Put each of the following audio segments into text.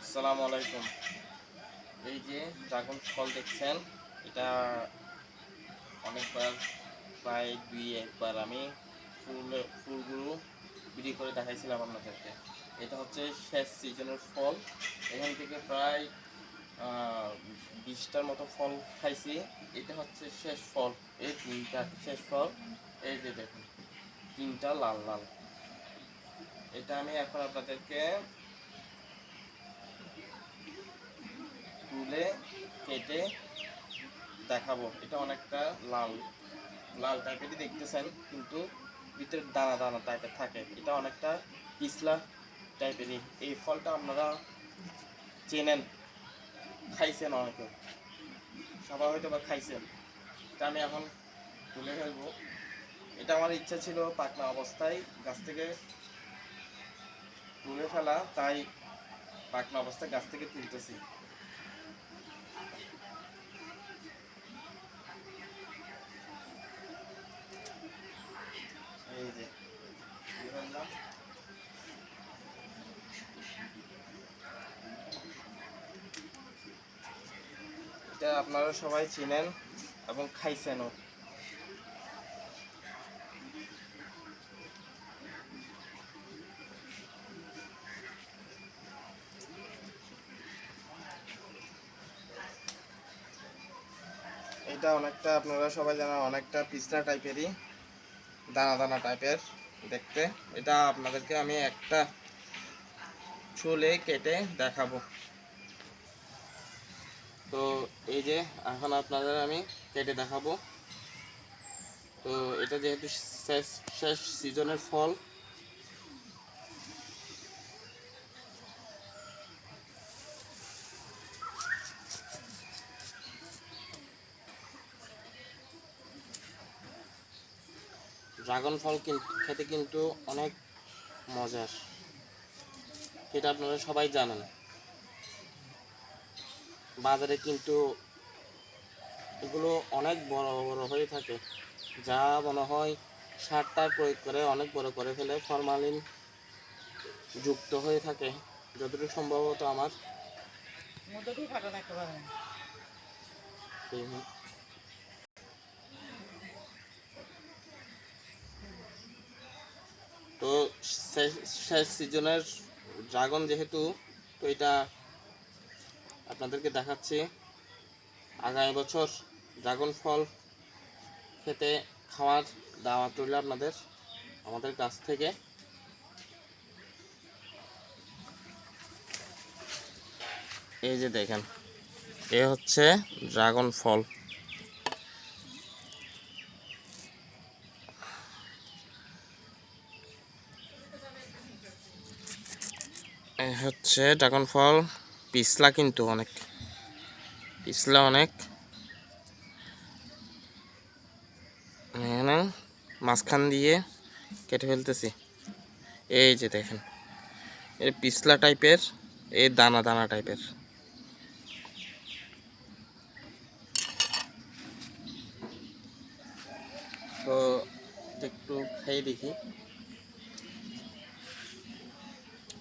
আসসালামু আলাইকুম। এই যে ড্রাগন ফল দেখছেন, এটা অনেকবার প্রায় একবার আমি ফুলগুলো বিক্রি করে দেখাইছিলাম আপনাদেরকে। এটা হচ্ছে শেষ সিজনের ফল। এখান থেকে প্রায় 20টার মতো ফল খাইছি। এটা হচ্ছে শেষ ফল, এই 3টা শেষ ফল। এই যে দেখুন, 3টা লাল লাল। এটা আমি এখন আপনাদেরকে তুলে কেটে দেখাবো। এটা অনেকটা লাল লাল টাইপেরই দেখতেছেন, কিন্তু ভিতরে দানা দানা টাইপের থাকে। এটা অনেকটা পিছলা টাইপেরই। এই ফলটা আপনারা চেনেন, খাইছেন, অনেকে সবাই হয়তো বা খাইছেন। এটা আমি এখন তুলে ফেলবো। এটা আমার ইচ্ছা ছিল পাকনা অবস্থায় গাছ থেকে তুলে ফেলা, তাই পাকনা অবস্থায় গাছ থেকে তুলতেছি। এই যে এটা আপনারা সবাই চিনেন এবং খাইছেনও। এটা অনেকটা, আপনারা সবাই জানেন, অনেকটা পিছলা টাইপেরই, দানা দানা টাইপের দেখতে। এটা আপনাদেরকে আমি একটা ছুলে কেটে দেখাবো। তো এই যে এখন আপনাদের আমি কেটে দেখাবো। তো এটা যেহেতু শেষ শেষ সিজনের ফল, ড্রাগন ফল খেতে কিন্তু অনেক মজার, এটা আপনারা সবাই জানেন। বাজারে কিন্তু এগুলো অনেক বড় বড় হয়ে থাকে, যা মনে হয় সারটার প্রয়োগ করে অনেক বড় করে ফেলে, ফরমালিন যুক্ত হয়ে থাকে যতটুকু সম্ভবত আমার। তো শেষ সিজনের ড্রাগন যেহেতু, তো এটা আপনাদেরকে দেখাচ্ছি। আগামী বছর ড্রাগন ফল খেতে খাওয়ার দাওয়াত রইল আপনাদের আমাদের কাছ থেকে। এই যে দেখেন, এ হচ্ছে ড্রাগন ফল। এই হচ্ছে ড্রাগন ফল। পিছলা কিন্তু অনেক, পিছলা অনেক। মাঝখান দিয়ে কেটে ফেলতেছি। এই যে দেখেন, এর পিছলা টাইপের, এই দানা দানা টাইপের। তো একটু খেয়ে দেখি।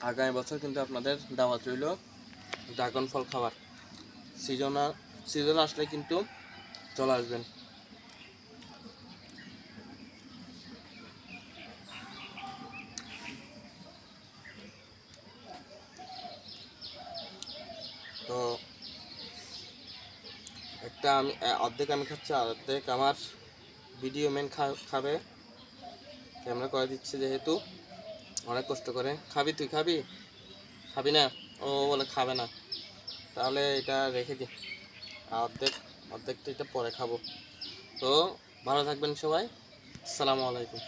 আগামী বছর কিন্তু আপনাদের দাওয়াত রইল ড্রাগন ফল খাবার। সিজন আসলে কিন্তু চলে আসবেন। তো একটা আমি অর্ধেক আমি খাচ্ছি, অর্ধেক আমার ভিডিও মেন খাবে। ক্যামেরা করে দিচ্ছে যেহেতু, অনেক কষ্ট করে। খাবি? তুই খাবি? খাবি না? ও বলে খাবে না, তাহলে এটা রেখে দি। অর্ধেকটা এটা পরে খাবো। তো ভালো থাকবেন সবাই। আসসালামু আলাইকুম।